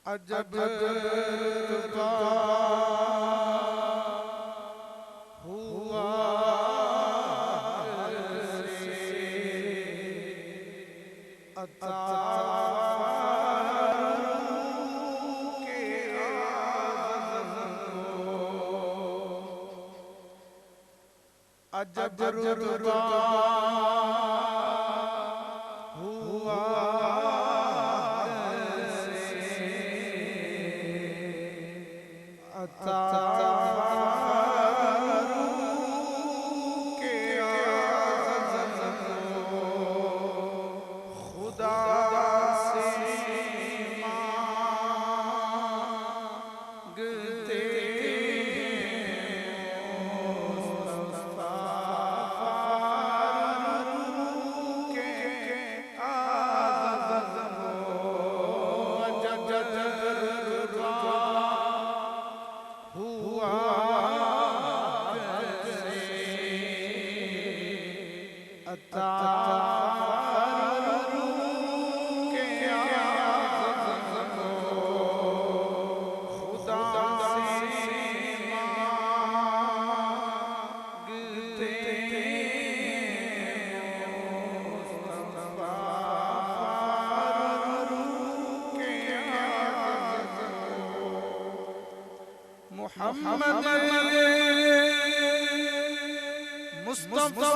عجب ربا ہوا سے عطا کے عجب ربا ہوا محمد مصطفیٰ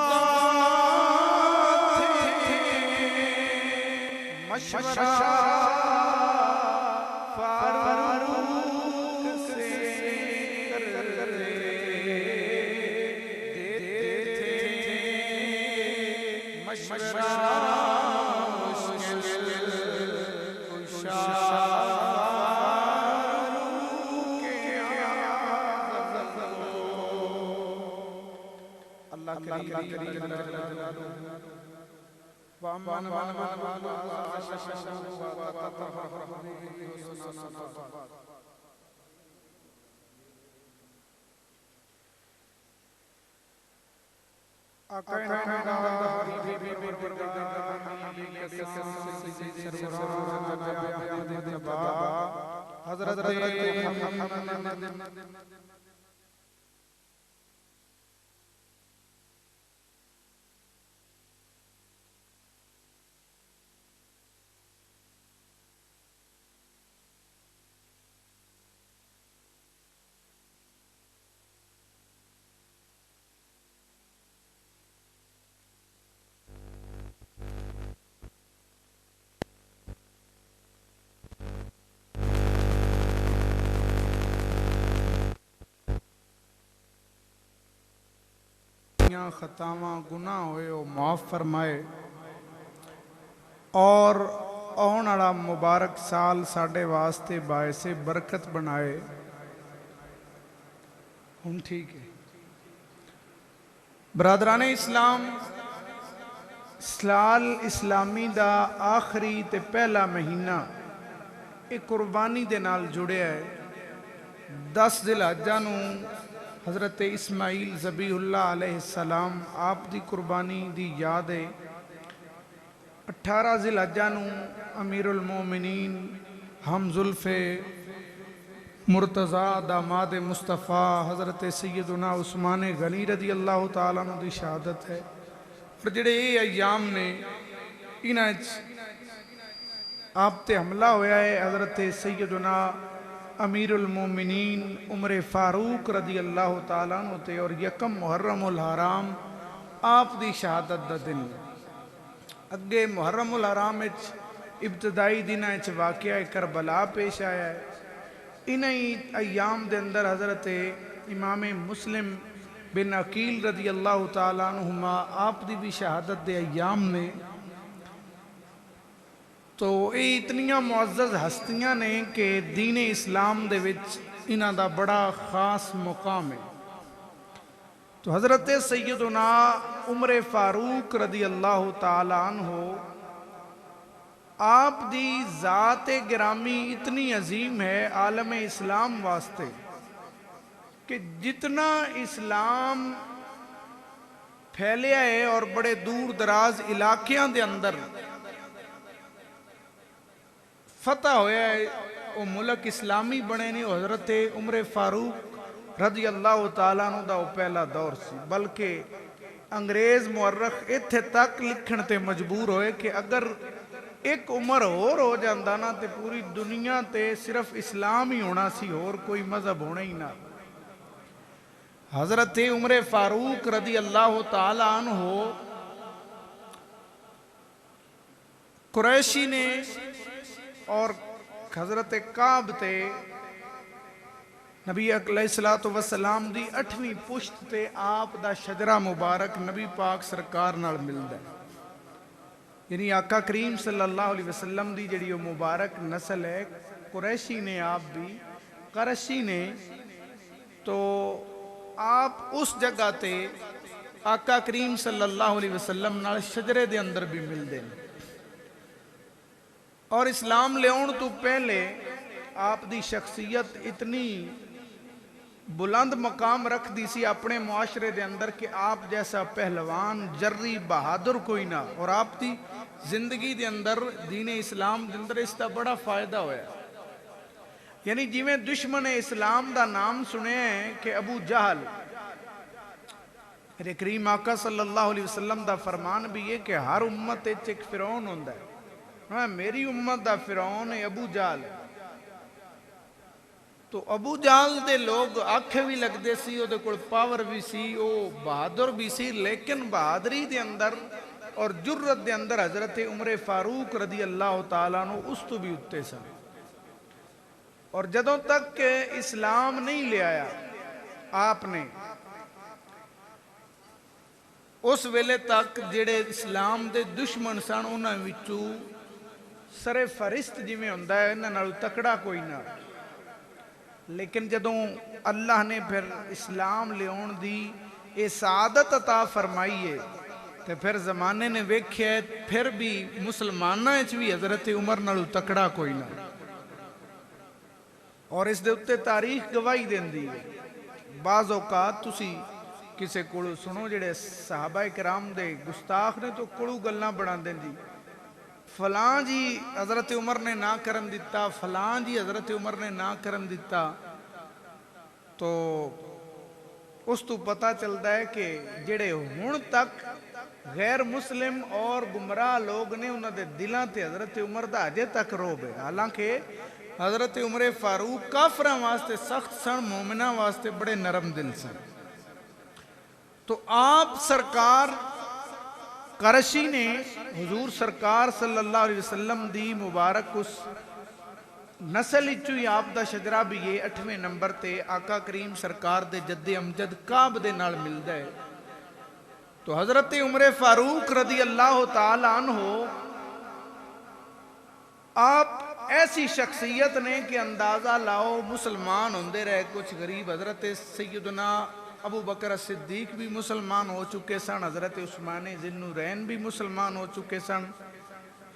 مشورہ فاروق سے دیتے تھے مشورہ مشکل کشا اللہ کریم وَأَمَّنَ آقا حضرت خطاواں گناہ ہوئے وہ معاف فرمائے اور آن والا مبارک سال ساڈے واسطے باعث برکت بنائے. ہن ٹھیک ہے برادران اسلام. سال اسلامی دا آخری تے پہلا مہینہ ایک قربانی دے نال جڑیا ہے. 10 ذی الحجہ نوں حضرت اسماعیل ذبیح اللہ علیہ السلام آپ دی قربانی دی یاد ہے. 18 ذی الحجہ نوں امیر المومنین ہم زلف مرتضیٰ داماد مصطفیٰ حضرت سیدنا عثمان غنی رضی اللہ تعالیٰ عنہ دی شہادت ہے. اور جڑے یہ ایام نے انہاں آپ تے حملہ ہویا ہے حضرت سیدنا امیر المومنین عمر فاروق رضی اللہ تعالیٰ عنہ تے اور یکم محرم الحرام آپ دی شہادت دا دن. اگے محرم الحرام ابتدائی دن واقعہ کربلا پیش آیا ہے. انہی ایام دے اندر حضرت امام مسلم بن عقیل رضی اللہ تعالیٰ عنہما آپ دی بھی شہادت دے ایام نے. تو یہ اتنیاں معزز ہستیاں نے کہ دین اسلام دے وچ انہاں دا بڑا خاص مقام ہے. تو حضرت سیدنا عمر فاروق رضی اللہ تعالیٰ عنہ آپ دی ذات گرامی اتنی عظیم ہے عالم اسلام واسطے کہ جتنا اسلام پھیلیا ہے اور بڑے دور دراز علاقیاں دے اندر فتح ہویا ہے وہ ملک اسلامی بنے نہیں. حضرت عمر فاروق رضی اللہ تعالیٰ عنہ دا وہ پہلا دور سی. بلکہ انگریز مورخ اتھے تک لکھن تے مجبور ہوئے کہ اگر ایک عمر اور ہو جاندہ نا تے پوری دنیا تے صرف اسلام ہی ہونا سی اور کوئی مذہب ہونا ہی نہ. حضرت عمر فاروق رضی اللہ تعالیٰ عنہ قریشی نے اور حضرت کعب تے نبی علیہ السلام دی 8ویں پشت تے آپ دا شجرہ مبارک نبی پاک سرکار نال ملدا ہے. یعنی آقا کریم صلی اللہ علیہ وسلم دی جڑی وہ مبارک نسل ہے قریشی نے آپ بھی قرشی نے. تو آپ اس جگہ تے آقا کریم صلی اللہ علیہ وسلم نال شجرے دے اندر بھی مل دیں. اور اسلام لیون تو پہلے آپ دی شخصیت اتنی بلند مقام رکھ دی سی اپنے معاشرے دے اندر کہ آپ جیسا پہلوان جری بہادر کوئی نہ. اور آپ دی زندگی دے اندر دین اسلام دے اندر اس دا بڑا فائدہ ہویا. یعنی جی میں دشمن اسلام دا نام سنے ہیں کہ ابو جہل. میرے کریم آقا صلی اللہ علیہ وسلم دا فرمان بھی ہے کہ ہر امت ایک فرعون ہوندہ ہے. میری امت دا فرعون ہے ابو جہل. تو ابو جہل دے لوگ آنکھیں بھی لگ دے سی او دے کول پاور بھی سی او بہادر بھی سی. لیکن بہادری دے اندر اور جرت دے اندر حضرت عمر فاروق رضی اللہ تعالیٰ عنہ اس تو بھی اتے سن. اور جدوں تک کہ اسلام نہیں لے آیا آپ نے اس ویلے تک جڑے اسلام دے دشمن سن انہاں وچوں سر فرست جی میں ہوندہ ہے انہاں نال تکڑا کوئی نہ. لیکن جدوں اللہ نے پھر اسلام لیون دی یہ سعادت عطا فرمائی ہے تو پھر زمانے نے ویکھیا ہے پھر بھی مسلمانہ اچ بھی حضرت عمر نال تکڑا کوئی نہ. اور اس دے اتے تاریخ گواہی دیندی ہے. بعض اوقات تسی کسے کولو سنو جڑے صحابہ کرام دے گستاخ نے تو کڑو گلاں بنا دیں جی فلاں جی حضرت عمر نے نہ کرن دیتا، فلاں جی حضرت عمر نے نہ کرن دیتا، تو اس تو پتہ چلتا ہے کہ جڑے ہن تک غیر مسلم اور گمراہ لوگ نے انہوں دے دلاں تے حضرت عمر دا اجے تک روب ہے، حالانکہ حضرت عمر فاروق کافراں واسطے سخت سن، مومناں واسطے بڑے نرم دل سن۔ تو آپ سرکار قرشی نے حضور سرکار صلی اللہ علیہ وسلم دی مبارک اس نسل چوئی آپ دا شجرہ بھی یہ 8ویں نمبر تے آقا کریم سرکار دے جد امجد کعب دے نال ملدا ہے۔ تو حضرت عمر فاروق رضی اللہ تعالی عنہ آپ ایسی شخصیت نے کہ اندازہ لاؤ مسلمان ہوندے رہے کچھ غریب، حضرت سیدنا ابو بکر صدیق بھی مسلمان ہو چکے سن، حضرت عثمان ذی النورین بھی مسلمان ہو چکے سن،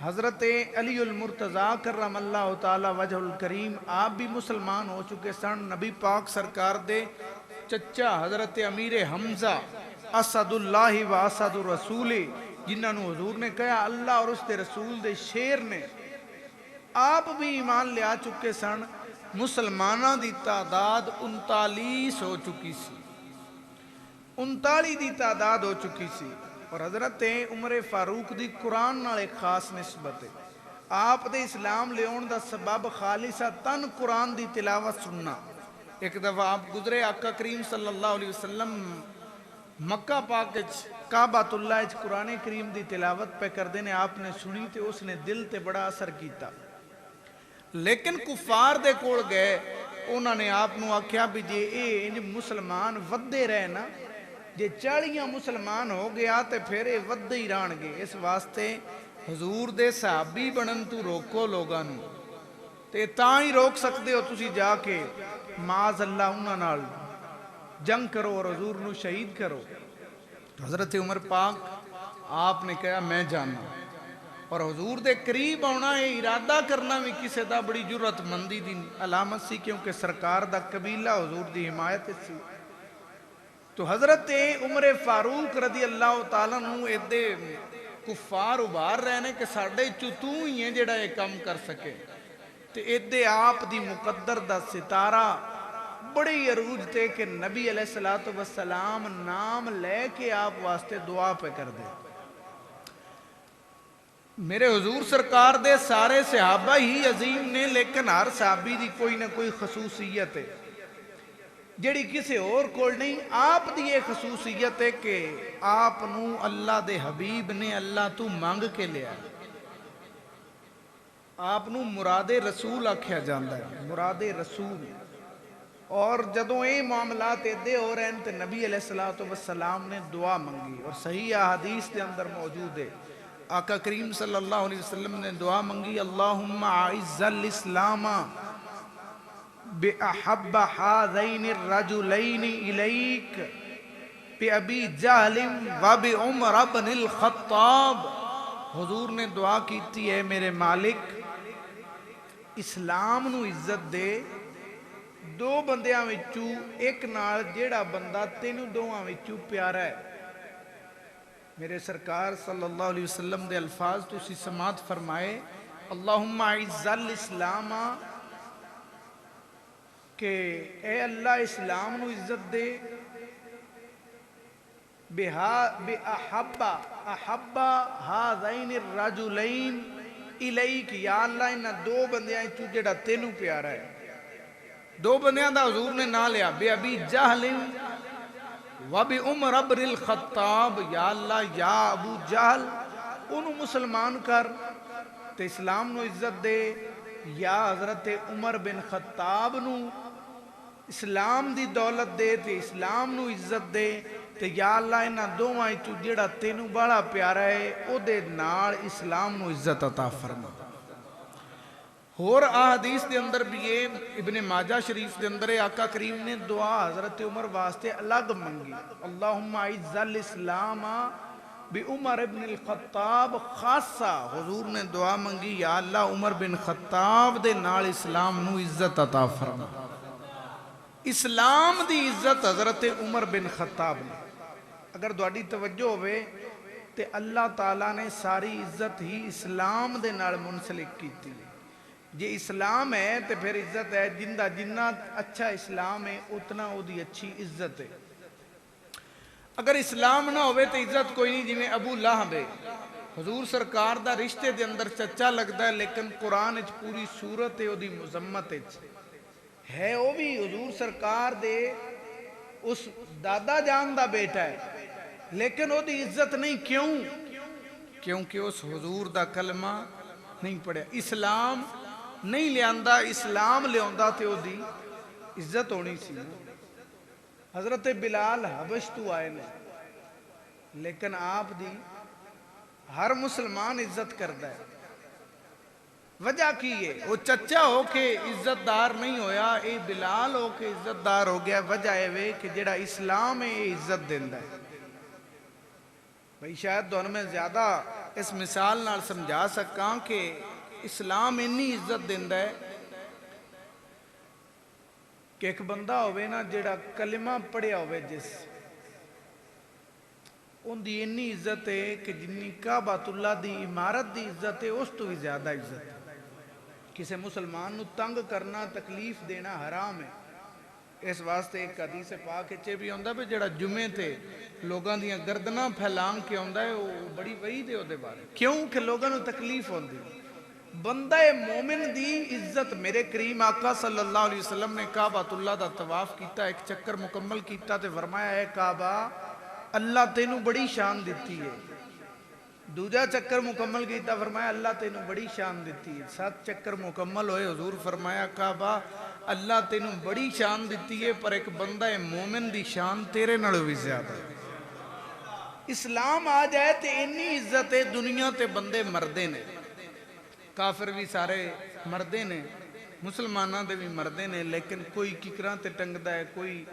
حضرت علی المرتضیٰ کرم اللہ تعالی وجہ الکریم آپ بھی مسلمان ہو چکے سن، نبی پاک سرکار دے چچا حضرت امیر حمزہ اسد اللہ و اسد الرسول جنہاں نو حضور نے کہا اللہ اور اس دے رسول دے شیر نے، آپ بھی ایمان لے آ چکے سن۔ مسلمانہ دی تعداد 39 ہو چکی سی، 39 دی تعداد ہو چکی سی، اور حضرت عمر فاروق دی قرآن نال ایک خاص نسبت ہے۔ آپ دے اسلام لیون دا سبب خالصہ تن قرآن دی تلاوت سننا۔ ایک دفعہ آپ گزرے، آقا کریم صلی اللہ علیہ وسلم مکہ پاک کعبۃ اللہ قرآن کریم دی تلاوت پہ کر دینے، آپ نے سنی تے اس نے دل تے بڑا اثر کیتا، لیکن کفار دے کوڑ گئے، انہوں نے آپ نو آکھیا بھی جے اے مسلمان ودے رہے نا، جے 40 مسلمان ہو گیا تے پھر اے ودے ہی ران گے، اس واسطے حضور دے صحابی بنن تو روکو لوگاں نو، تے تاں ہی روک سکتے ہو تسی جا کے معاذ اللہ انہاں نال جنگ کرو اور حضور نو شہید کرو۔ حضرت عمر پاک آپ نے کہا میں جانا، اور حضور دے قریب آنا ہے ارادہ کرنا بھی کسے دا بڑی جرت مندی دی علامت سی، کیونکہ سرکار دا قبیلہ حضور دی حمایت سی۔ تو حضرت عمر فاروق رضی اللہ تعالیٰ عنہ ایدے کفار ابھار رہنے کہ ساڑھے چتوں ہی ہیں جڑا یہ کام کر سکے، تو ایدے آپ دی مقدر دا ستارہ بڑی عروج تے کہ نبی علیہ السلام نام لے کے آپ واسطے دعا پہ کر دے۔ میرے حضور سرکار دے سارے صحابہ ہی عظیم نے، لیکن ہر صحابی دی کوئی نہ کوئی خصوصیت ہے جڑی کسے اور کول نہیں۔ آپ دی یہ خصوصیت ہے کہ آپ نو اللہ دے حبیب نے اللہ تو مانگ کے لیا، آپ نو مراد رسول آکھیا جاندہ ہے، مراد رسول۔ اور جدوں اے معاملات دے ہو رہے ہیں تو نبی علیہ السلام نے دعا منگی، اور صحیح حدیث دے اندر موجود ہے، آقا کریم صلی اللہ علیہ وسلم نے دعا منگی، اللہم اعز الاسلام بأحب هذین الرجلین الیک بأبی جہل وبعمر بن الخطاب۔ حضور نے دعا کیتی ہے میرے مالک اسلام نو عزت دے دو بندیاں وچوں ایک نال جیڑا بندہ تینوں دوہاں وچوں پیارا ہے۔ میرے سرکار صلی اللہ علیہ وسلم دے الفاظ تو اسی سماعت فرمائے، اللہم اعز الاسلام، کہ اے اللہ اسلام نو عزت دے، بأحب ہذین الرجلین الیک، یا اللہ انہاں دو بندیاں چوں جڑا تینوں پیارا ہے۔ دو بندیاں دا حضور نے نہ لیا، بے ابی جہل وبعمر بن الخطاب، یا اللہ یا ابو جہل انہوں مسلمان کر تے اسلام نو عزت دے، یا حضرت عمر بن خطاب نو اسلام دی دولت دے تے اسلام نو عزت دے، تے یا اللہ انہاں دوواں چوں جڑا تینوں بڑا پیارا ہے او دے نال اسلام نو عزت عطا فرما۔ اور احادیث دے اندر بھی یہ ابن ماجہ شریف دے اندر آقا کریم نے دعا حضرت عمر واسطے الگ منگی، اللہم اعز الاسلام بعمر بن الخطاب خاصہ۔ حضور نے دعا منگی یا اللہ عمر بن خطاب دے نال اسلام نو عزت عطا فرما۔ اسلام دی عزت حضرت عمر بن خطاب نے، اگر دوڑی توجہ ہوئے تے اللہ تعالیٰ نے ساری عزت ہی اسلام دے نال منسلک کیتی ہے۔ جے اسلام ہے تو پھر عزت ہے، جنہ اچھا اسلام ہے اتنا او دی اچھی عزت ہے۔ اگر اسلام نہ ہوئے تو عزت کوئی نہیں، جی میں ابو لہب ہے، حضور سرکار دا رشتے دے اندر چچا لگتا ہے، لیکن قرآن اچ پوری صورت ہے او دی مذمت ہے، او بھی حضور سرکار دے اس دادا جان دا بیٹا ہے، لیکن او دی عزت نہیں۔ کیوں؟ کیونکہ اس حضور دا کلمہ نہیں پڑھیا، اسلام نہیں لیاندہ، اسلام لیاندہ تے او دی عزت ہونی سی۔ حضرت بلال حبش تو آئے نے، لیکن آپ دی ہر مسلمان عزت کرتا ہے۔ وجہ کی ہے؟ وہ چچا ہو کے عزت دار نہیں ہویا، اے بلال ہو کے عزت دار ہو گیا۔ وجہ ہے کہ جڑا اسلام ہے یہ عزت دیندہ ہے۔ بھئی شاید دونوں میں زیادہ اس مثال نال سمجھا سکاں کہ اسلام انی عزت دیندہ ہے کہ ایک بندہ ہوئے نا جڑا کلمہ پڑھیا ہوئے جس ان دی انی عزت ہے کہ جنی کعبۃ اللہ دی عمارت دی عزت ہے اس تو بھی زیادہ عزت ہے۔ کسے مسلمان نو تنگ کرنا، تکلیف دینا حرام ہے۔ اس واسطے ایک حدیث پاک چے بھی ہوندہ بھی جڑا جمعے تے لوگاں دیاں گردناں پھیلان کے ہوندہ ہے، وہ بڑی وعید ہے ہو دے بارے، کیوں کہ لوگاں نو تکلیف ہوندی۔ بندہ مومن دی عزت، میرے کریم آقا صلی اللہ علیہ وسلم نے کعبۃ اللہ دا طواف کیتا، ایک چکر مکمل کیتا تے فرمایا ہے کعبہ اللہ تینوں بڑی شان دیتی ہے۔ دوجا چکر مکمل کیتا، فرمایا اللہ تینوں بڑی شان دیتی ہے۔ 7 چکر مکمل ہوئے، حضور فرمایا کعبہ اللہ تینوں بڑی شان دیتی ہے، پر ایک بندہ مومن دی شان تیرے نالوں بھی زیادہ ہے۔ اسلام آ جائے تے انی عزت ہے، دنیا تے بندے مردے نے، کافر بھی سارے مردے نے، مسلمانہ دے بھی مردے نے، لیکن کوئی ککراں تے ٹنگدا ہے، کوئی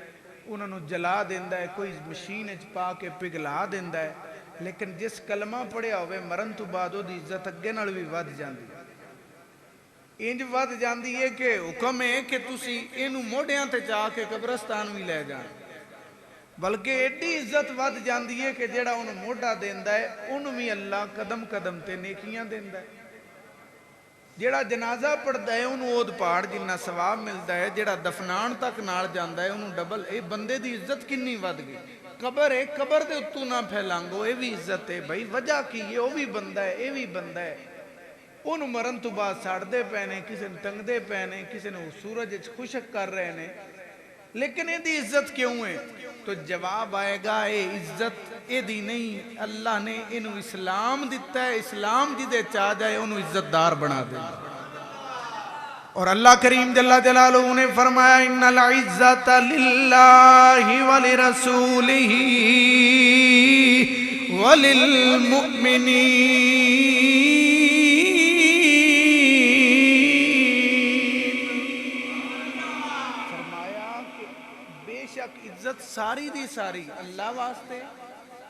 انہوں نے جلا دیندہ ہے، کوئی مشین اچ پا کے پگھلا دیندہ ہے، لیکن جس کلمہ پڑھیا ہوئے مرن تو بعد وہ دی عزت اگے نال بھی ود جاندی ہے۔ انج ود جاندی ہے کہ حکم ہے کہ تسی اینو موڑیاں تے جا کے قبرستان بھی لے جائیں، بلکہ ایڈی عزت ود جاندی ہے کہ جڑا انہوں موڑا دیندہ ہے انہوں بھی اللہ قدم قدم تے نیکیاں دیندہ ہے۔ جڑا جنازہ پڑھدا ہے انہوں اود پہاڑ جنہ ثواب ملدا ہے، جڑا دفنان تک نال جاندا ہے انہوں ڈبل۔ اے بندے دی عزت کنی ود گئی۔ قبر ہے، قبر دے اتو نہ پھیلانگو، اے بھی عزت ہے۔ بھائی وجہ کی ہے؟ وہ بھی بندہ ہے، اے بھی بندہ ہے۔ انہوں مرن تو بعد ساڑ دے پہنے، کسی نے ٹنگ دے پہنے، کسی نے سورج خشک کر رہے ہیں، لیکن اے دی عزت کیوں ہے؟ تو جواب آئے گا اے عزت اے دی نہیں، اللہ نے انہوں اسلام دیتا ہے، اسلام دی دے چاہ جائے انہوں عزت دار بنا دے۔ اور اللہ کریم جل جلالہ نے فرمایا ان العزت للہ ولرسولہ وللمؤمنین، فرمایا کہ بے شک عزت ساری دی ساری اللہ واسطے،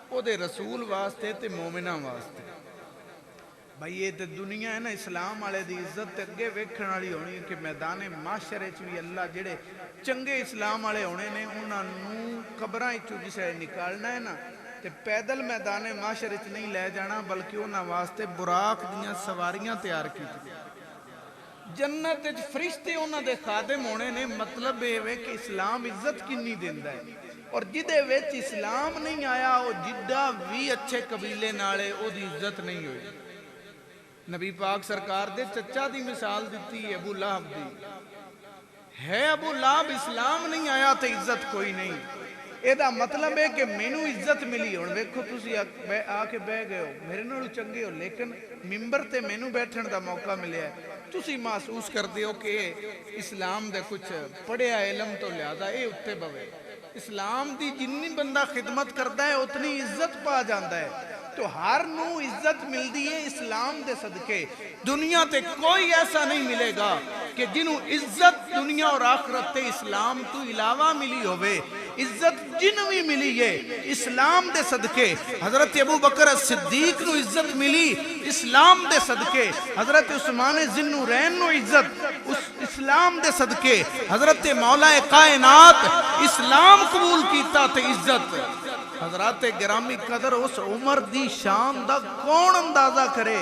او دے رسول واسطے تے مومنہ واسطے۔ بھائی یہ دنیا ہے نا، اسلام والے دی عزت اگے ویکھن والی ہونی ہے کہ میدان معاشرے چ بھی اللہ جڑے چنگے اسلام والے ہونے نے انہاں نوں قبراں وچوں جسے نکالنا ہے نا تے پیدل میدان معاشرے چ نہیں لے جانا، بلکہ انہاں واسطے براق دیاں سواریاں تیار کیتی، جنت وچ فرشتے انہاں دے خادم ہونے نے۔ مطلب یہ ہے کہ اسلام عزت کنی دیندا ہے، اور جدے وچ اسلام نہیں آیا وہ جڈا بھی اچھے قبیلے نالے او دی عزت نہیں ہوئی۔ نبی پاک سرکار دے چچا دی مثال دیتی ہے ابو لہب دی، ہے ابو لہب اسلام نہیں آیا تو عزت کوئی نہیں۔ اے دا مطلب ہے کہ مینوں عزت ملی، اور ویکھو تسی آ کے بہ گئے ہو، میرے نالوں چنگے ہو، لیکن ممبر تے مینوں بیٹھن دا موقع ملیا ہے، تسی محسوس کردے ہو کہ اسلام دے کچھ پڑھیا علم تو لہذا اے اتے بوے۔ اسلام دی جنی بندہ خدمت کردا ہے اتنی عزت پا جاندا ہے۔ تو ہر نو عزت مل دی ہے اسلام دے صدقے۔ دنیا تے کوئی ایسا نہیں ملے گا کہ جنہوں عزت دنیا اور آخرت تے اسلام تو علاوہ ملی ہوئے۔ عزت جنوی ملی ہے اسلام دے صدقے۔ حضرت ابو بکر صدیق نو عزت ملی اسلام دے صدقے، حضرت عثمان ذوالنورین نو عزت اسلام دے صدقے، حضرت مولا کائنات اسلام قبول کیتا تے عزت حضرات گرامی قدر اس عمر دی شان دا کون اندازہ کرے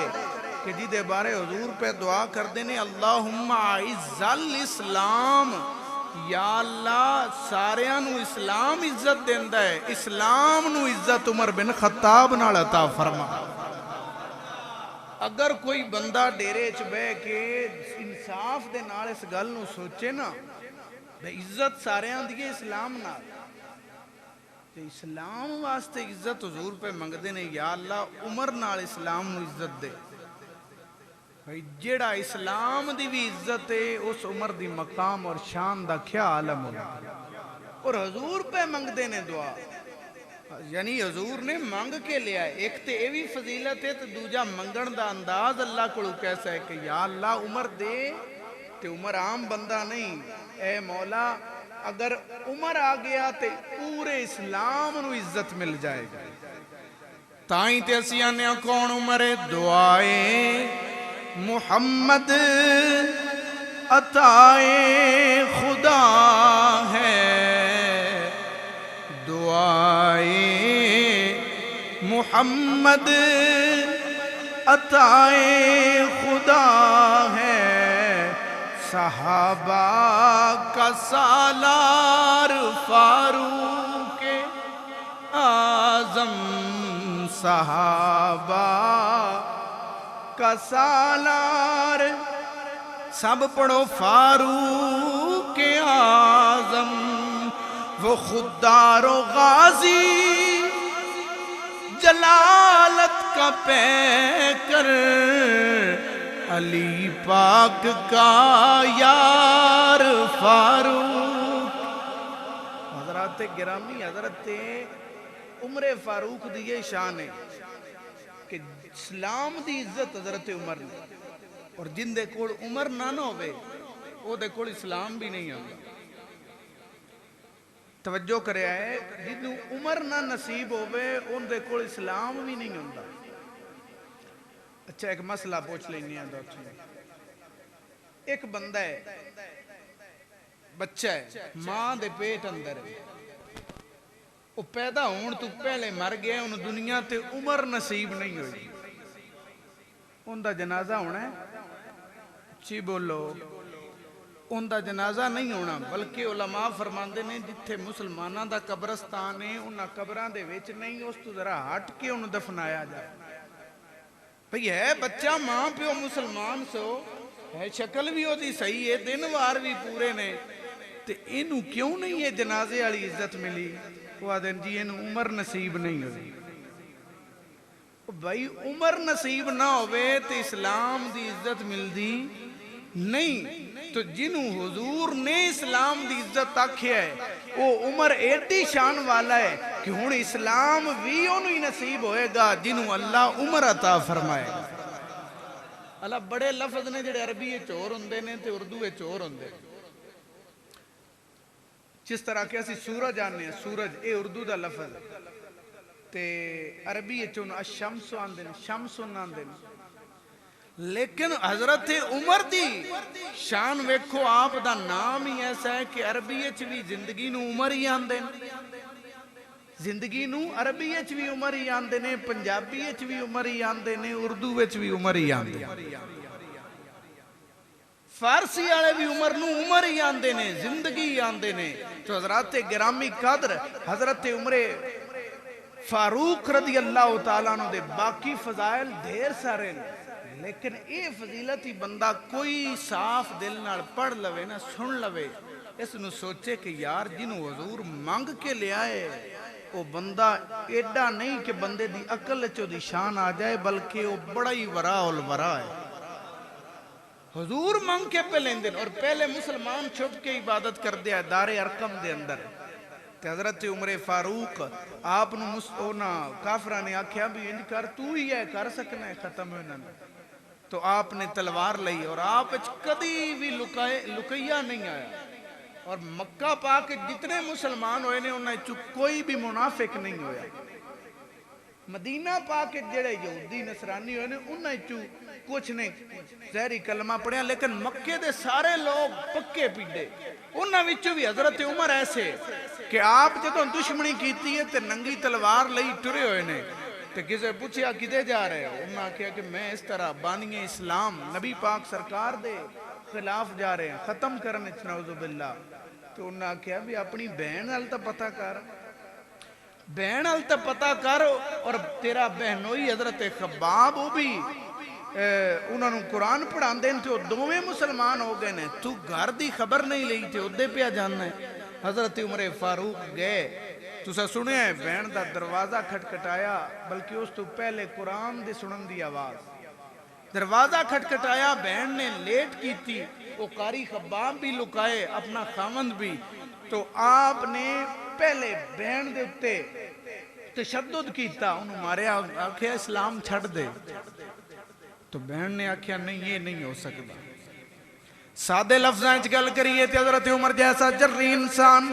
کہ جی دے بارے حضور پہ دعا کر دینے اللہم اعز الاسلام، یا اللہ ساریاں نو اسلام عزت دیندہ ہے، اسلام نو عزت عمر بن خطاب نال عطا فرما۔ اگر کوئی بندہ ڈیرے چ بے کے انصاف دے نال اس گل نو سوچے نا بے عزت ساریاں دیئے اسلام نال، تے اسلام واسطے عزت حضور پہ منگ دینے یا اللہ عمر نال اسلام نو عزت دے، بھئی جیڑا اسلام دی بھی عزت ہے اس عمر دی مقام اور شان دا کیا عالم ہوگا، اور حضور پہ منگ دینے دعا، یعنی حضور نے مانگ کے لیا ہے، ایک تے ایوی فضیلت ہے تو دوجا منگن دا انداز اللہ کو کیسا ہے کہ یا اللہ عمر دے، تے عمر عام بندہ نہیں، اے مولا اگر عمر آ گیا تے پورے اسلام نو عزت مل جائے گا۔ تائیں تے اسیاں نے کون عمر دعائے محمد عطائے خدا ہے، دعائے محمد عطائے خدا ہے، صحابہ کا سالار فاروق اعظم، صحابہ کا سالار، سب پڑھو فاروق اعظم، وہ خوددار و غازی جلالت کا پیکر، علی پاک کا یار فاروق۔ حضرات گرامی حضرت عمر فاروق دی یہ شان ہے کہ اسلام دی عزت حضرت عمر نے، اور جن دے کول عمر نہ ہوئے وہ دے کول اسلام بھی نہیں آگا۔ توجہ کرے آئے جنہوں عمر نہ نصیب ہوئے ان دے کول اسلام بھی نہیں ہوندہ۔ اچھا ایک مسئلہ پوچھ لیں گے دوستوں، ایک بندہ ہے، بچہ ہے، ماں دے پیٹ اندر ہے، وہ پیدا ہون تو پہلے مر گیا، انہوں دنیا تے عمر نصیب نہیں ہوئی، ان دا جنازہ ہونا ہے، چی بولو، ان دا جنازہ نہیں ہونا، بلکہ علماء فرماندے نے جتھے مسلمانہ دا قبرستان ہے انہاں قبران دے ویچ نہیں، اس تو ذرا ہٹ کے انہوں دفنایا جائے۔ بھئی ہے بچہ ماں پیو مسلمان سو ہے، شکل بھی ہوتی صحیح ہے، دن وار بھی پورے نے، تے انہوں کیوں نہیں یہ جنازے والی عزت ملی؟ وہ آدھیں جی انہوں عمر نصیب نہیں ہوئی۔ بھائی عمر نصیب نہ ہوئے تے اسلام دی عزت مل دی نہیں، تو جنہوں حضور نے اسلام دی عزت آکھیا ہے وہ عمر ایڈی شان والا ہے کہ ہون اسلام بھی انہوں ہی نصیب ہوئے گا جنہوں اللہ عمر عطا فرمائے گا۔ اللہ بڑے لفظ نے جڑے عربی چور ہوندے نے تے اردو چور ہوندے، جس طرح کہ اسی سورج آنے ہیں، سورج اے اردو دا لفظ تے عربی چون الشمس آندے نے، شمس آندے نے، لیکن حضرت عمر دی شان ویکھو آپ دا نام ہی ایسا ہے کہ عربی بھی زندگی نو عمر ہی آندے نے، زندگی نو عربی بھی عمر ہی آندے نے، پنجابی بھی عمر ہی آندے نے، اردو بھی عمر ہی آندے نے، فارسی آلے بھی عمر نو عمر ہی آندے نے، زندگی ہی آندے نے۔ تو حضرات گرامی قدر حضرت عمر فاروق رضی اللہ تعالیٰ عنہ دے باقی فضائل دھیر سارے نے، لیکن اے فضیلتی بندہ کوئی صاف دل نال پڑھ لوے نا، سن لوے، اس نو سوچے کہ یار جنہوں حضور مانگ کے لے آئے وہ بندہ ایڈا نہیں کہ بندے دی عقل چو دی شان آ جائے، بلکہ وہ بڑا ہی ورا الورا ہے۔ حضور مانگ کے پہ لیں دن، اور پہلے مسلمان چھپ کے عبادت کر دیا دار ارقم دے اندر، کہ حضرت عمر فاروق آپ نے کافرہ نے آکھیا بھی انج کر تو ہی ہے کر سکنا ہے ختم ہونا، تو آپ نے تلوار لئی اور آپ کدی بھی لکیا نہیں آیا، اور مکہ پاک جتنے مسلمان ہوئے نے انہیں کوئی بھی منافق نہیں ہویا، مدینہ پاک جڑے یہودی نصرانی ہوئے نے انہاں چوں کچھ نے زہری کلمہ پڑھیا، لیکن مکے دے سارے لوگ پکے پیڈے، انہاں وچوں بھی حضرت عمر ایسے کہ آپ جدوں دشمنی کیتی ہے تے ننگی تلوار لئی ٹرے ہوئے نے، تے کسے پوچھیا کدے جا رہے ہو؟ انہاں کہا کہ میں اس طرح بانی اسلام نبی پاک سرکار دے خلاف جا رہے ہیں، ختم کرنے نعوذ باللہ۔ تو انہاں کہا بھی اپنی بہن نال تے پتہ کر، بہن نال تے پتہ کر، اور تیرا بہنوئی حضرت خباب وہ بھی انہوں نے قرآن پڑھان دیں تھے، وہ دوویں مسلمان ہو گئے نے، تو گھر دی خبر نہیں لئی تھے، ادھے پہ جاننا ہے۔ حضرت عمر فاروق گئے، تو سا سنے ہیں بہن دا دروازہ کھٹکھٹایا، بلکہ اس تو پہلے قرآن دی سنن دی آواز، دروازہ کھٹکھٹایا، بہن نے لیٹ کی تھی، وہ قاری خباب بھی لکائے اپنا خامند بھی، تو آپ نے پہلے بہن دے اتے تشدد کیتا، انہوں مارے آکھیا اسلام چھڑ دے، تو بہن نے آکھیا نہیں یہ نہیں ہو سکتا۔ سادے لفظاں وچ گل کریے تے حضرت عمر جیسا جرری انسان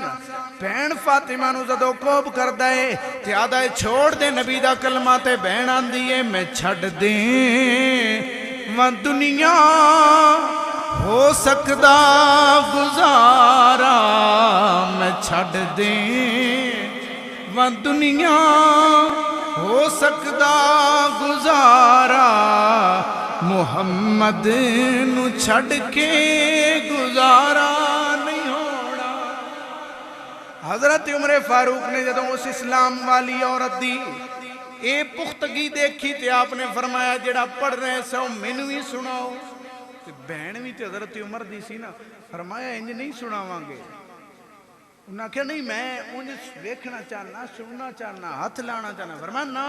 بہن فاطمہ نو زدو کوب کردا ہے تے آدھا ہے چھوڑ دے نبی دا کلمہ، تے بہن آندی ہے میں چھڑ دیں و دنیا ہو سکدا گزارا، میں چھڑ دیں و دنیا ہو سکدا گزارا، محمد نو چھڑ کے گزارا نہیں ہونا۔ حضرت عمر فاروق نے جدوں اس اسلام والی عورت دی اے پختگی دیکھی تے آپ نے فرمایا جڑا پڑھ رہے سو مینوں ہی سناؤ، تے بہن بھی تے حضرت عمر دی سی نا، فرمایا انج نہیں سناواں گے، انہاں کہا نہیں میں انج دیکھنا چاہنا، سننا چاہنا، ہاتھ لانا چاہنا، فرمایا نا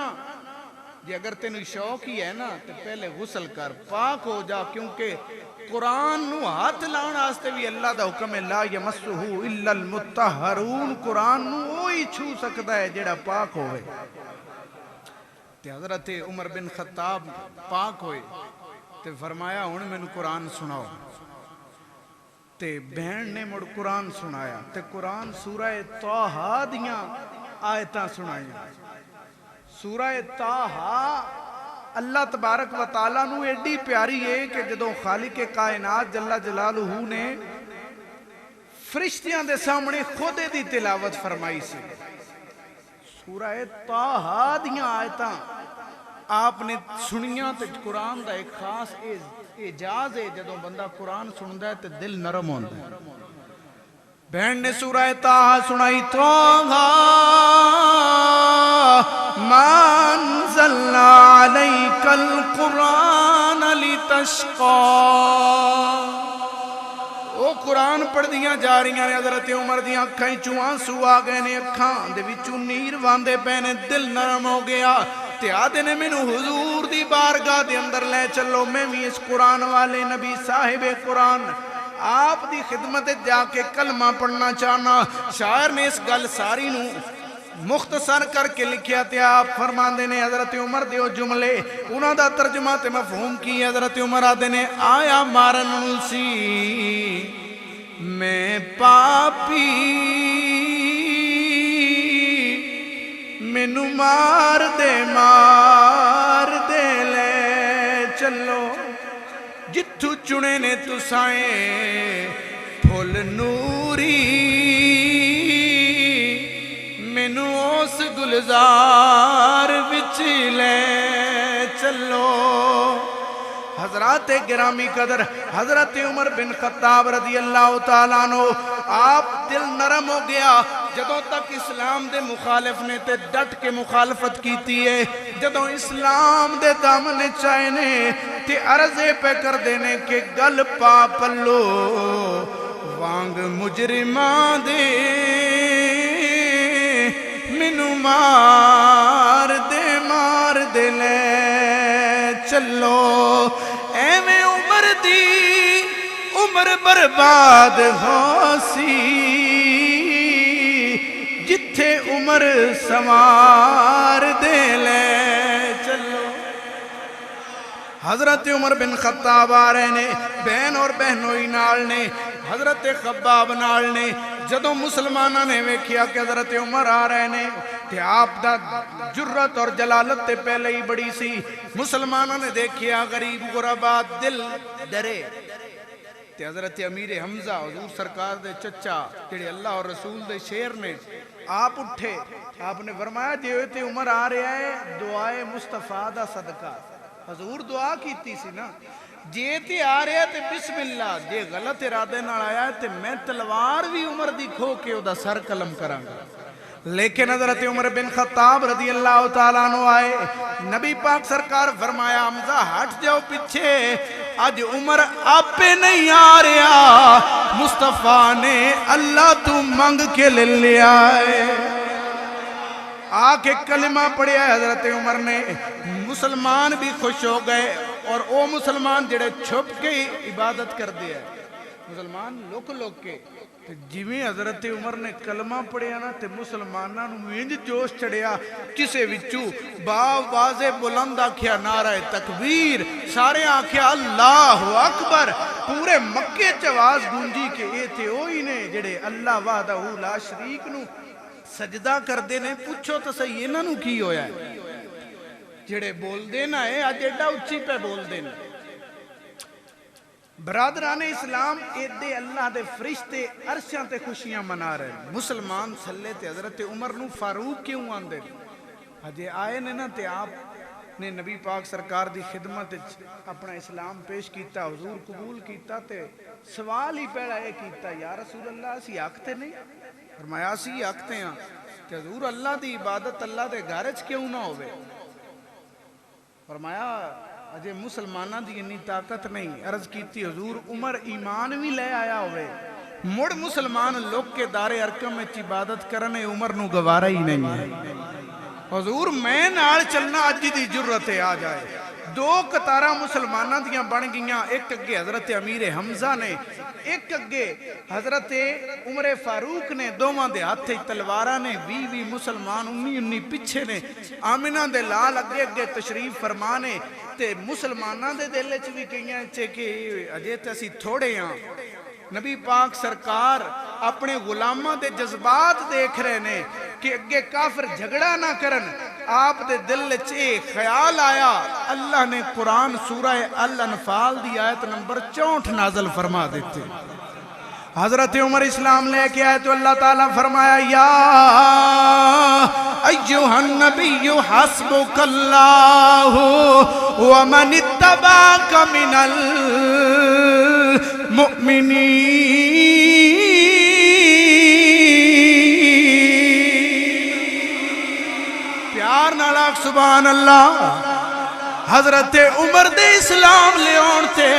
جی اگر تینوں شوق ہی ہے نا تو پہلے غسل کر پاک ہو جا، کیونکہ قرآن نو ہاتھ لاؤن آستے بھی اللہ دا حکم ہے لا یمسہ الا المطہرون، قرآن نو وہی چھو سکتا ہے جڑا پاک ہوئے۔ تے حضرت عمر بن خطاب پاک ہوئے تے فرمایا ہن مینوں قرآن سناؤ، تے بہن نے مڑ قرآن سنایا، تے قرآن سورہ طٰہٰ دیاں آیتاں سنائیاں۔ سورہ طٰہٰ اللہ تبارک و تعالیٰ نو ایڈی پیاری ہے کہ جدوں خالق کائنات جل جلالہ نے فرشتیاں دے سامنے خود دی تلاوت فرمائی سے، سورہ طٰہٰ دیاں آیتاں آپ نے سنیاں، تے قرآن دا ایک خاص اعجاز ہے جدوں بندہ قرآن سندا ہے تے دل نرم ہوندا ہے۔ بہن نے سورہ طٰہٰ سنائی، طٰہٰ ما انزلنا علیک القرآن لتشقى، وہ قرآن پڑھ دیاں جا رہی ہیں، حضرت عمر دیاں اکھاں چوں آنسو آ گئے نے، اکھاں دے وچوں نیر واندے پے نے، دل نرم ہو گیا، تے آدھے نے مینوں حضور دی بارگاہ دے اندر لے چلو، میں بھی اس قرآن والے نبی صاحب قرآن آپ دی خدمت جا کے کلمہ پڑھنا چاہنا۔ شاعر نے اس گل ساری نو مختصر کر کے لکھیا تے آپ فرماندے نے حضرت عمر دیو جملے انہاں دا ترجمہ تے مفہوم کی، حضرت عمر آدھے نے آیا مارن سی میں پاپی، مینوں مار دے لے چلو، جتھو چنے نے تسائیں پھول نوری، مینوں اس گلزار وچ لے چلو۔ حضرات گرامی قدر حضرت عمر بن خطاب رضی اللہ تعالیٰ عنہ آپ دل نرم ہو گیا جدوں تک اسلام دے مخالف نے تے ڈٹ کے مخالفت کیتی ہے، جدوں اسلام دے دامن چائے نے تے عرضے پہ کر دینے کہ گل پا پلو وانگ مجرمان دے، مینوں مار دے لے چلو، ایویں عمر دی عمر برباد ہو سی، جتھے عمر سوار دے لے چلو۔ حضرت عمر بن خطاب آ رہے نے، بہن اور بہنوئی نال نے، حضرت خباب نال نے، جدوں مسلمانہ نے ویکھیا کہ حضرت عمر آ رہے نے، تے آپ دا جرت اور جلالت تے پہلے ہی بڑی سی. مسلمانوں نے دیکھیا غریب غربا دل ڈرے تے حضرت امیر حمزہ حضور سرکار دے چچا جڑے اللہ اور رسول دے شیر نے آپ اٹھے. آپ نے فرمایا جے تے عمر آ رہا ہے دعائے مصطفیٰ دا صدقہ. حضور دعا کیتی سی نا جے تے آ رہا ہے تے بسم اللہ, جے غلط ارادے نال آیا ہے تے میں تلوار بھی عمر دی کھو کے او دا سر قلم کراں گا. لیکن حضرت عمر بن خطاب رضی اللہ تعالیٰ عنہ آئے, نبی پاک سرکار فرمایا حمزہ ہٹ جاؤ پیچھے, آج عمر آپ پہ نہیں آ رہا, مصطفیٰ نے اللہ تو منگ کے لے لیا ہے. آکے کلمہ پڑھیا حضرت عمر نے, مسلمان بھی خوش ہو گئے. اور او مسلمان جڑے چھپ کے عبادت کر دیا ہے, مسلمان لوک لوک کے, جویں حضرت عمر نے کلمہ پڑھیا نا تے مسلماناں نوں انج جوش چڑھیا, کسے وچوں با واضح بلند آکھیا نعرہ تکبیر, سارے آکھیا اللہ اکبر. پورے مکے چ آواز گونجی کہ اے تے اوہی نے جڑے اللہ وحدہ لا شریک نو سجدہ کردے نے. پوچھو تو صحیح انہاں نوں کی ہویا ہے جڑے بول دینا ہے اج ایڈا اچھی پہ بول دینا. برادران اسلام ایدے اللہ دے فرشتے عرشاں تے خوشیاں منا رہے ہیں. مسلمان سلے تے حضرت عمر نو فاروق کیوں آندے اجے آئے نے نا تے آپ نے نبی پاک سرکار دی خدمت اپنا اسلام پیش کیتا, حضور قبول کیتا تے سوال ہی پہلا یہ کیتا یا رسول اللہ اسی آکھتے نہیں؟ فرمایا اسی آکھتے ہیں کہ حضور اللہ دی عبادت اللہ دے گھر وچ کیوں نہ ہوئے. فرمایا اجے مسلمانہ دی انی طاقت نہیں. عرض کیتی حضور عمر ایمان بھی لے آیا ہوئے, مڑ مسلمان لوگ کے دار ارکم میں عبادت کرنے عمر نو گوارا ہی نہیں ہے. حضور میں نال چلنا اج دی جرت آ جائے. دو قطارہ مسلمانہ دیاں بن گیاں, ایک اگے حضرت امیر حمزہ نے, ایک اگے حضرت عمر فاروق نے, دوواں دے ہاتھ تلوارہ نے, 20 مسلمان 19 پیچھے نے, آمنہ دے لال اگے اگے تشریف فرمانے. تے مسلمانہ دے دل وچ بھی کئیاں چے کہ اجے تے اسی تھوڑے ہاں. نبی پاک سرکار اپنے غلاماں دے جذبات دیکھ رہے نے کہ اگے کافر جھگڑا نہ کرن. آپ دے دل وچ خیال آیا, اللہ نے قرآن سورہ الانفال دی آیت نمبر 64 نازل فرما دیتے. حضرت عمر اسلام لے کے آئے تو اللہ تعالیٰ فرمایا یا ایوہ النبی حسبک اللہ ومن اتبعک من المؤمنین. پیار نالاک سبحان اللہ. حضرت عمر دے اسلام لے آنتے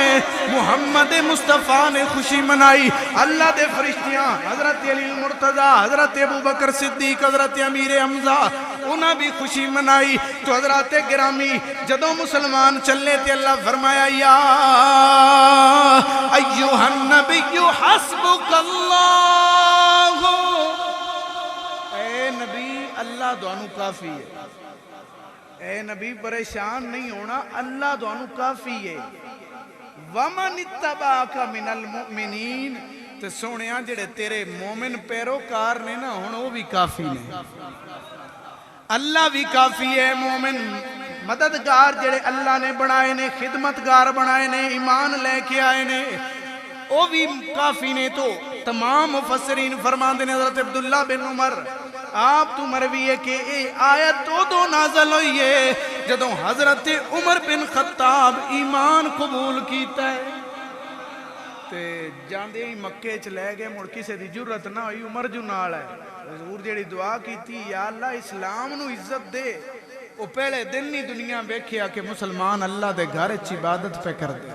محمد مصطفیٰ نے خوشی منائی. اللہ دے فرشتیاں حضرت علی المرتضی, حضرت ابو بکر صدیق, حضرت امیر حمزہ انہاں بھی خوشی منائی. تو حضرت گرامی جدوں مسلمان چلے تھے اللہ فرمایا یا ایوہ النبی حسبک اللہ. اے نبی اللہ دوانو کافی ہے. اے نبی پریشان نہیں ہونا, اللہ دوانو کافی ہے. وَمَنِ اتَّبَعَكَ مِنَ الْمُؤْمِنِينَ. تے سونیاں جڑے تیرے مومن پیروکار نے نا ہن وہ بھی کافی نے. اللہ بھی کافی ہے. مومن مددگار جڑے اللہ نے بنائے نے, خدمتگار بنائے نے, ایمان لے کے آئے نے, وہ بھی کافی نے. تو تمام مفسرین فرماندے نے حضرت عبداللہ بن عمر آپ تو مروی ہے کہ اے آیت دو نازل ہوئی ہے جدوں حضرت عمر بن خطاب ایمان قبول کیتا ہے. تے جاندے ہی مکے چ لے گئے, مڑ کسے دی جرت نہ ہوئی, عمر جو نال ہے. حضور جیڑی دعا کیتی یا اللہ اسلام نو عزت دے, وہ پہلے دن نہیں دنیا بیکھیا کہ مسلمان اللہ دے گھر اچ عبادت پہ کر دے.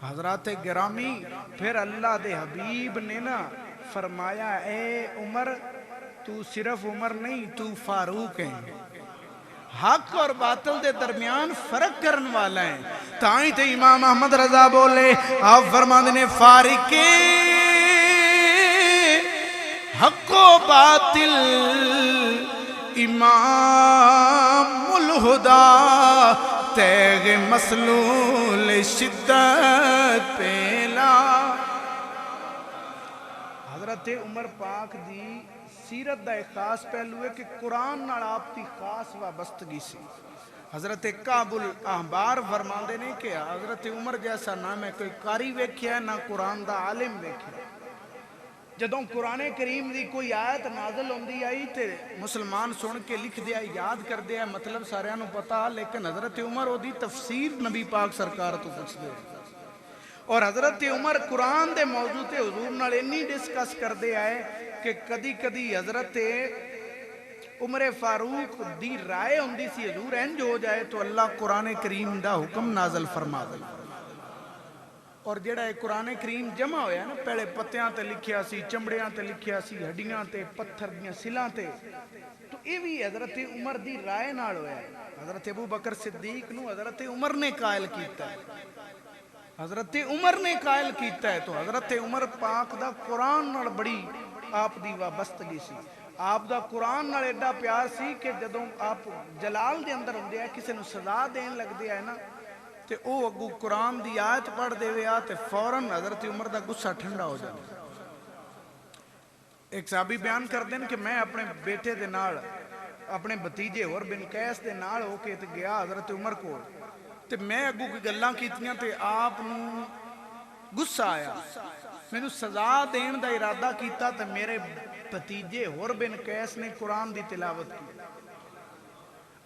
حضرات گرامی پھر اللہ دے حبیب نے نا فرمایا اے عمر تو صرف عمر نہیں, تو فاروق ہے. حق اور باطل دے درمیان فرق کرن والا ہے. تائیں تے امام احمد رضا بولے, آپ فرماندے نے فارق حق و باطل امام الہدا, تیغ مسلول شدت پیلا. حضرت عمر پاک دی سیرت دا ایک خاص پہلو ہے کہ قرآن نال آپ دی خاص وابستگی سی۔ حضرت کعب الاحبار فرماندے نے کہ حضرت عمر جیسا نہ میں کوئی قاری ویکھیا نہ قرآن دا عالم ویکھیا۔ جدوں قرآن کریم دی کوئی آیت نازل ہوندی آئی تے مسلمان سن کے لکھ دیا یاد کر دیا مطلب سارے نو پتا، لیکن حضرت عمر او دی تفسیر نبی پاک سرکار تو پوچھ دے، اور حضرت عمر قرآن دے موضوع تے حضور نال انی ڈسکس کر دے آئے کہ کدی کدی حضرت عمر فاروق دی رائے ہوندی سی حضور انج ہو جائے تو اللہ قرآن کریم دا حکم نازل فرما دے، اور جڑا قرآن کریم جمع ہویا نا پہلے پتیاں تے لکھیا سی، چمڑیاں تے لکھیا سی، ہڈیاں تے، پتھر دیاں سلاں تے، تو یہ بھی حضرت عمر دی رائے نال ہویا ہے۔ حضرت ابو بکر صدیق نو حضرت عمر نے قائل کیتا ہے، حضرت عمر نے قائل کیتا ہے، تو حضرت عمر پاک دا قرآن نال بڑی آپ دی وابستگی سی، آپ دا قرآن نال ایڈا پیار سی کہ جدوں آپ جلال دے اندر ہوندے ہیں کسے نو سزا دین لگ دے ہے نا تے او اگو قرآن دی آیت پڑھ دے ویا تے فوراً حضرت عمر دا غصہ ٹھنڈا ہو جائے۔ ایک صحابی بیان کر دیں کہ میں اپنے بیٹے دے نال اپنے بتیجے اور بن قیس دے نال ہو کے تے گیا حضرت عمر کو تے میں اگو کی گلاں کیتیاں تے آپ نو غصہ آیا، میں نو سزا دین دا ارادہ کیتا تے میرے بتیجے اور بن قیس نے قرآن دی تلاوت کی،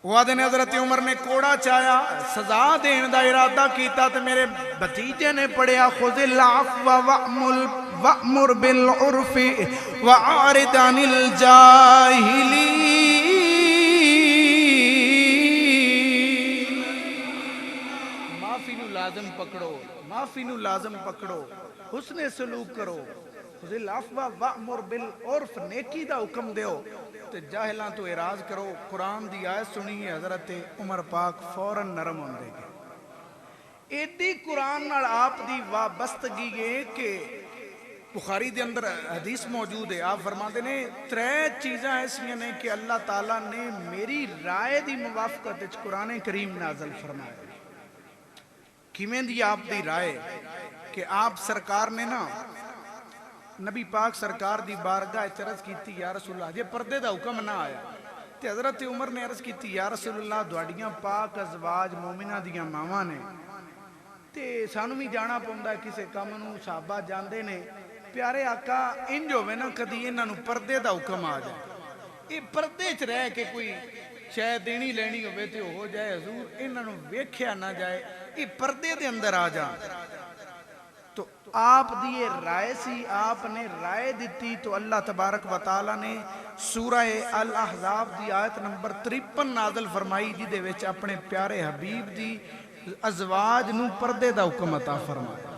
وعدے نے حضرت عمر نے کوڑا چایا، سزا دین دا ارادہ کیتا تے میرے بھتیجے نے پڑھیا خذ العفو وأمر بالعرف وأعرض عن الجاہلین، معافی نو لازم پکڑو، معافی نو لازم پکڑو، حسن سلوک کرو، خذ العفو وأمر بالعرف، نیکی دا حکم دیو تے جاہلاں تو اعراض کرو۔ قرآن دی آیت سنی حضرت عمر پاک فوراً نرم ہون دے گئے۔ ایڈی قرآن نال آپ دی وابستگی ہے کہ بخاری دے اندر حدیث موجود ہے، آپ فرماتے نے ترے چیزاں ایسی ہیں کہ اللہ تعالیٰ نے میری رائے دی موافقت وچ قرآن کریم نازل فرمایا۔ کیویں دی آپ دی رائے کہ آپ سرکار نے نا نبی پاک سرکار دی بارگاہ عرض کیتی یا رسول اللہ جے پردے دا حکم نہ آیا تے حضرت عمر نے عرض کیتی یا رسول اللہ دوڑیاں پاک ازواج مومنہ دیاں ماواں نے تے سانو بھی جانا پوندا کسے کام نو صحابہ جاندے نے، پیارے آقا انج ہووے نا کدی انہاں نو پردے دا حکم آ جائے، یہ پردے چ رہ کے کوئی شے دینی لینی ہوے تے ہو جائے حضور انہاں نو ویکھیا نہ جائے، یہ پردے دے اندر آ جان۔ تو آپ دی رائے سی، آپ نے رائے دیتی تو اللہ تبارک و تعالی نے سورہ الاحزاب دی آیت نمبر 53 نازل فرمائی جی دے وچ اپنے پیارے حبیب دی ازواج نو پردے دا حکم عطا فرمایا۔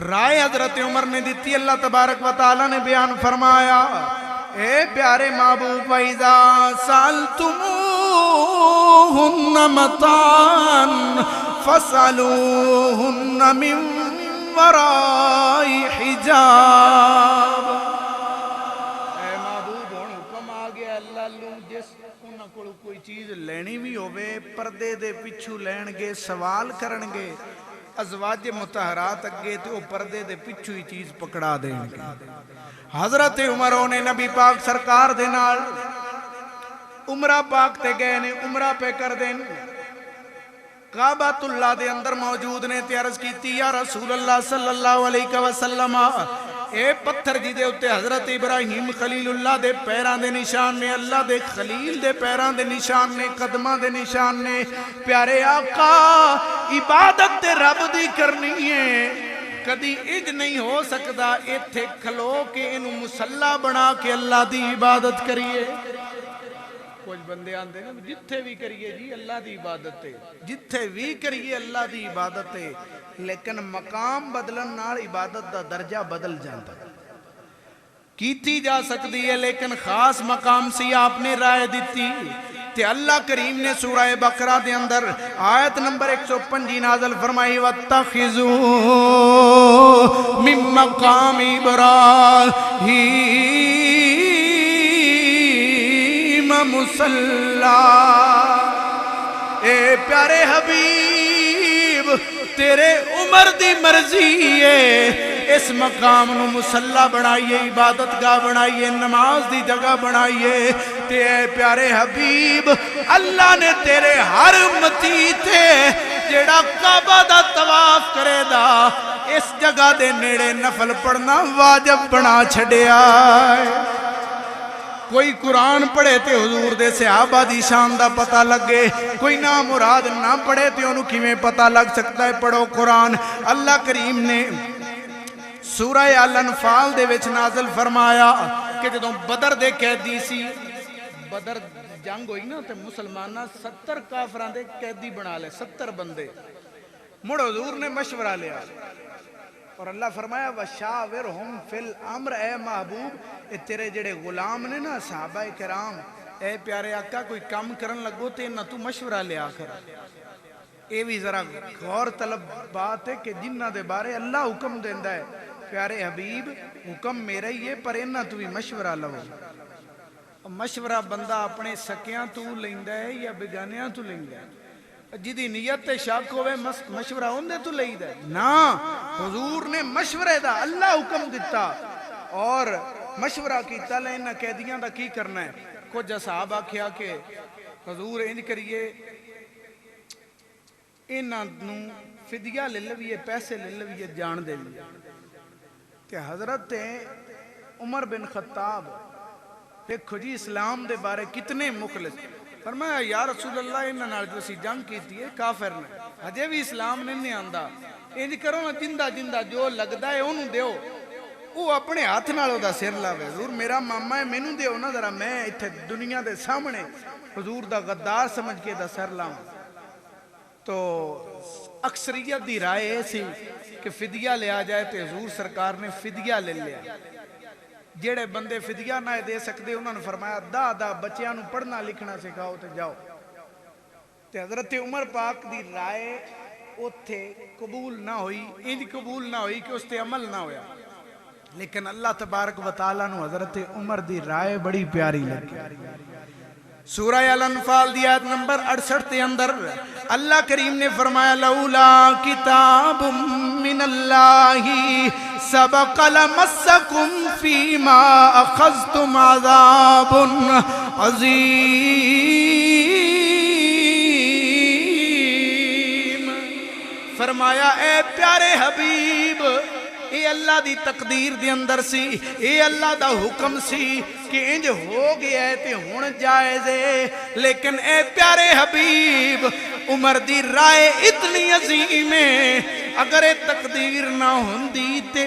رائے حضرت عمر نے دیتی، اللہ تبارک و تعالی نے بیان فرمایا اے پیارے محبوب وَإِذَا سَأَلْتُمُوهُنَّ مَتَاعًا فَاسْأَلُوهُنَّ مِن وَرَاءِ حِجَابٍ۔ اے محبوب ہن حکم آ گیا اللہ لوں جس انہاں کول کوئی چیز لینی بھی ہوے پردے دے پچھو لین گے، سوال کرن گے، ازواج مطہرات اگے تے او پردے دے پچھو ہی چیز پکڑا دیں گے۔ حضرت عمروں نے نبی پاک سرکار دے نال عمرہ پاک تے گئے نے، عمرہ پہ کر دیں کعبۃ اللہ دے اندر موجود نے تے عرض کیتی یا رسول اللہ صلی اللہ علیہ وسلم اے پتھر جی دے اتے حضرت ابراہیم خلیل اللہ دے پیران دے نشان نے، اللہ دے خلیل دے پیران دے نشان نے، قدمہ دے نشان نے، پیارے آقا عبادت تے رب دی کرنی ہے، کدی اج نہیں ہو سکتا ایتھے کھلو کے انہوں مسلح بنا کے اللہ دی عبادت کریے۔ کچھ بندے آندے نا جتھے بھی کریے جی اللہ دی عبادت ہے، جتھے بھی کریے اللہ دی عبادت ہے، لیکن مقام بدلن نال عبادت دا درجہ بدل جاتا ہے، کیتی جا سکتی ہے لیکن خاص مقام سے آپ نے رائے دیتی تے اللہ کریم نے سورہ بقرہ دے اندر آیت نمبر 105 نازل فرمائی وَاتَّخِذُوا مِن مَّقَامِ إِبْرَاهِيمَ مُصَلًّى۔ اے پیارے حبیب تیرے عمر دی مرضی ہے اس مقام نو مسلح بنائیے، عبادت گاہ بنائیے، نماز دی جگہ بنائیے تے اے پیارے حبیب اللہ نے تیرے ہر امتی تے جیڑا کعبہ دا طواف کرے دا اس جگہ دے نیڑے نفل پڑھنا واجب بنا چھڑیا ہے۔ کوئی قرآن پڑھے تے حضور دے صحابہ دی شان دا پتہ لگے، کوئی نام مراد نہ پڑھے تے انہوں کیویں پتہ لگ سکتا ہے؟ پڑھو قرآن۔ اللہ کریم نے سورہ الانفال دے وچ نازل فرمایا کہ جدوں بدر دے قیدی سی، بدر جنگ ہوئی نا تے مسلمانہ 70 کافران دے قیدی بنا لے، 70 بندے۔ مڑ حضور نے مشورہ لیا اور اللہ فرمایا وَشَاوِرْهُمْ فِي الْأَمْرِ، اے محبوب اے تیرے جڑے غلام نے نا صحابہ کرام، اے پیارے آقا کوئی کام کرن لگو تے نہ تو مشورہ لیا کر۔ اے بھی ذرا غور طلب بات ہے کہ جنہ دے بارے اللہ حکم دیندہ ہے، پیارے حبیب حکم میرا ہی ہے پر انہ تو بھی مشورہ لو۔ مشورہ بندہ اپنے سکیاں تو لیندہ ہے یا بگانیاں تو لیندہ ہے؟ جدی نیت تے شک ہوئے مشورہ ہوندے تو لیندہ ہے نا، حضور نے مشورہ دا اللہ حکم دیتا اور مشورہ کیتا لینا قیدیاں دا کی کرنا ہے۔ کچھ صحابہ کیا کہ حضور انج کریے انہاں نو فدیہ لے لویے، پیسے لے لویے، جان دے لیے۔ کہ حضرت عمر بن خطاب دیکھو جی اسلام دے بارے کتنے مخلص، فرمایا یا رسول اللہ انہاں نال جو اسی جنگ کیتی ہے کافر نے، ہجے بھی اسلام نہیں آندا، انج کرو نا جندہ جندہ جو لگدا ہے انہوں دیو، وہ اپنے ہاتھ نال دا سر لاوے۔ حضور میرا ماما ہے مینوں دیو نا ذرا، میں ایتھے دنیا دے سامنے حضور دا غدار سمجھ کے دا سر لاواں۔ تو اکثریت دی رائے ایسی کہ فدیہ لیا جائے تو حضور سرکار نے فدیہ لے لیا۔ جیڑے بندے فدیہ نہ دے سکتے انہوں نے فرمایا دا بچیاں نو پڑھنا لکھنا سکھاؤ تے جاؤ۔ تے حضرت عمر پاک دی رائے اتھے قبول نہ ہوئی، انج قبول نہ ہوئی کہ اس تے عمل نہ ہویا، لیکن اللہ تبارک و تعالیٰ نو حضرت عمر دی رائے بڑی پیاری لگی۔ سورہ الانفال دی آیت نمبر 68 کے اندر اللہ کریم نے فرمایا لولا کتاب من اللہ سبق لمسکم فیما اخذتم عذاب عظیم۔ فرمایا اے پیارے حبیب اے اللہ دی تقدیر دی اندر سی، اے اللہ دا حکم سی کہ انج ہو گیا ہے تے ہون جائز ہے، لیکن اے پیارے حبیب عمر دی رائے اتنی عظیم ہے، اگر اے تقدیر نہ ہوندی تے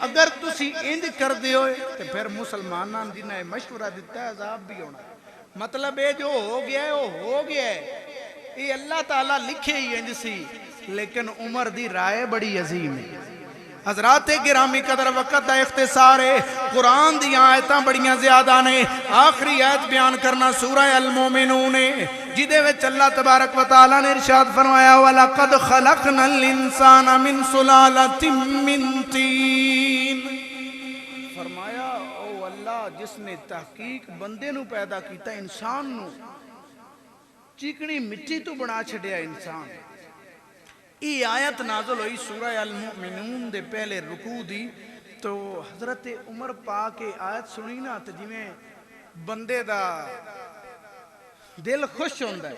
اگر تسی انج کر دے ہوئے تے پھر مسلمانان جنہاں نے مشورہ دیتا ہے عذاب بھی ہونا۔ مطلب اے جو ہو گیا ہے وہ ہو گیا ہے، اے اللہ تعالیٰ لکھے ہی انج سی، لیکن عمر دی رائے بڑی عظیم ہے۔ حضرات گرامی قدر وقت دا اختصار ہے، قرآن دی آیتاں بڑیاں زیادہ نے، آخری آیت بیان کرنا سورہ المومنون ہے، جدے وچ اللہ تبارک و تعالیٰ نے ارشاد فرمایا وَلَقَدْ خَلَقْنَا الْإِنسَانَ مِنْ سُلَالَةٍ مِّن طِينٍ۔ فرمایا او اللہ جس نے تحقیق بندے نو پیدا کیتا، انسان نو چکنی مٹی تو بنا چھڑیا انسان۔ یہ آیت نازل ہوئی سورہ المؤمنون دے پہلے رکوع دی، تو حضرت عمر پاک آیت سنی نا تو جویں بندے دا دل خوش ہوندا ہے۔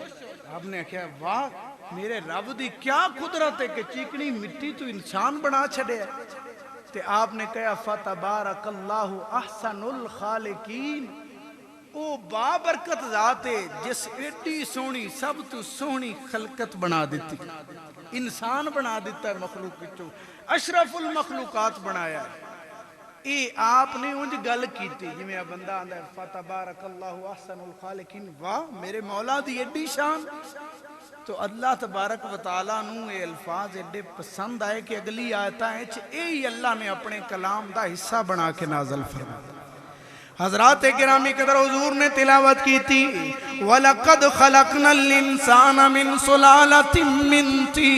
آپ نے کہا واہ میرے رب دی کیا قدرت ہے کہ چکنی مٹی تو انسان بنا چھڑے ہے۔ تے آپ نے کہا فتبارک اللہ احسن الخالقین، او بابرکت ذات ہے جس ایڈی سونی سب تو سونی خلقت بنا دیتی، انسان بنا دیتا ہے مخلوق کچھو، اشرف المخلوقات بنایا ہے۔ اے آپ نے انج گل کیتی جی میں بندہ آندہ ہے فتبارک اللہ احسن الخالقین، واہ میرے مولا دی ایڈی شان۔ تو اللہ تبارک و تعالیٰ نو اے الفاظ ایڈے پسند آئے کہ اگلی آیتاں ہیں اے ہی اللہ نے اپنے کلام دا حصہ بنا کے نازل فرمایا۔ حضرات گرامی قدر حضور نے تلاوت کی تھی وَلَقَدْ خَلَقْنَا الْإِنسَانَ مِنْ صُلَالَةٍ مِّن طِينٍ۔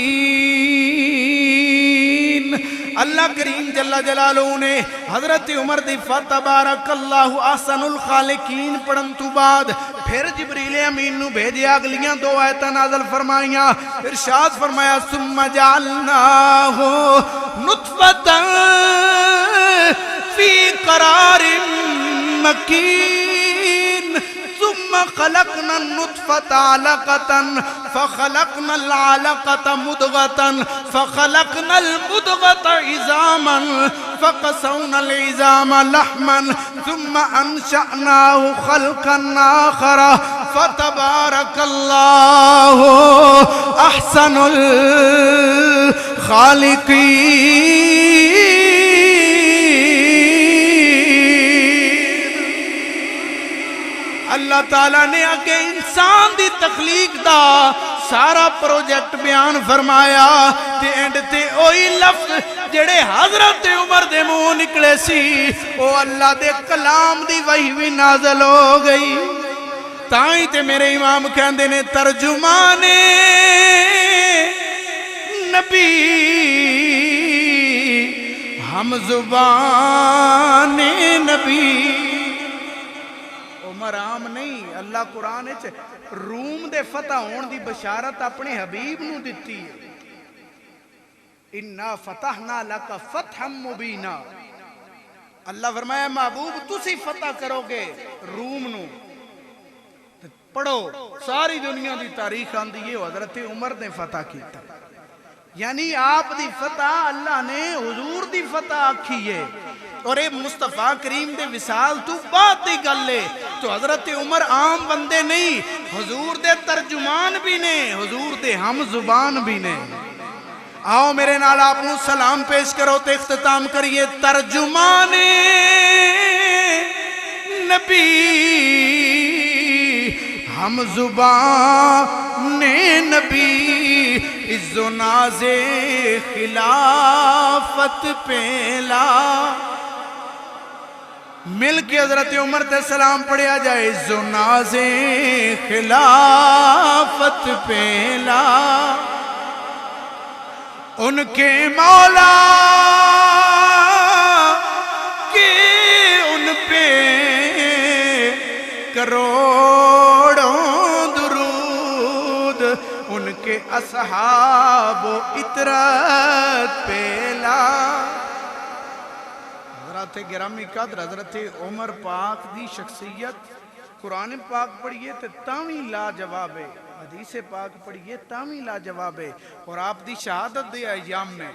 اللہ کریم جل جلالہ نے حضرت عمر دی فتبارک اللہ احسن الخالقین پڑھن تو بعد پھر جبریل امین نو بھیجے، اگلیاں دو آیتاں نازل فرمائیاں، ارشاد فرمایا ثُمَّ جَعَلْنَاهُ نُطْفَةً فی قرار مکین ثم خلقنا النطفة علقة فخلقنا العلقة مضغة فخلقنا المضغة عظاما فقسونا العظام لحما ثم أنشأناه خلقا آخر فتبارك الله أحسن الخالقين. اللہ تعالیٰ نے اگے انسان دی تخلیق دا سارا پروجیکٹ بیان فرمایا تے اینڈ تے اوہی لفظ جڑے حضرت عمر دے منہ نکلے سی او اللہ دے کلام دی وحی بھی نازل ہو گئی. تائیں تے میرے امام کہندے نے ترجمان نبی ہم زبان نبی. عمر عام نہیں, اللہ قرآن وچ روم دے فتح ہون دی بشارت اپنے حبیب نو دتی ہے. اِنَّا فَتَحْنَا لَكَ فَتْحًا مُبِينًا. اللہ فرمایا محبوب تسی فتح کرو گے روم نو. پڑھو ساری دنیا دی تاریخ آندی ہے حضرت عمر نے فتح کیتا, یعنی آپ دی فتح اللہ نے حضور دی فتح آکھی ہے. اور اے مصطفیٰ کریم دے وصال تو بات دی گل ہے. تو حضرت عمر عام بندے نہیں, حضور دے ترجمان بھی نے, حضور دے ہم زبان بھی نے. آؤ میرے نال آپ نو سلام پیش کرو تے اختتام کریے. ترجمان نبی ہم زبان نبی عز و ناز خلافت پہلا. مل کے حضرت عمر تے سلام پڑھیا جائے. عز و ناز خلافت پہلا ان کے مولا کے ان پہ کروڑوں درود, ان کے اصحاب و اطرت پہلا. حضرت گرامی قدر حضرت عمر پاک دی شخصیت قرآن پاک پڑھئے تے تاویں لا جواب ہے, حدیث پاک پڑھئے تاویں لا جواب ہے. اور آپ دی شہادت دے ایام میں